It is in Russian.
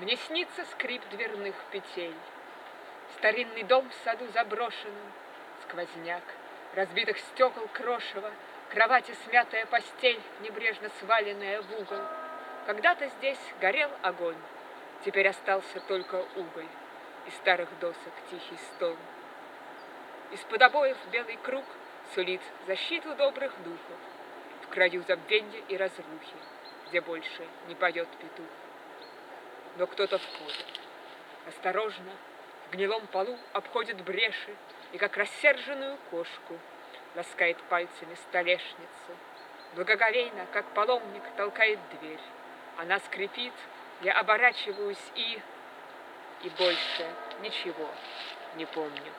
Мне снится скрип дверных петель, старинный дом в саду заброшенном, сквозняк, разбитых стекол крошево, кровати смятая постель, небрежно сваленная в угол. Когда-то здесь горел огонь, теперь остался только уголь, из старых досок тихий стон. Из-под обоев белый круг сулит защиту добрых духов, в краю забвенья и разрухи, где больше не поет петух. Но кто-то входит. Осторожно, в гнилом полу обходит бреши и, как рассерженную кошку, ласкает пальцами столешницу. Благоговейно, как паломник, толкает дверь. Она скрипит, я оборачиваюсь и больше ничего не помню.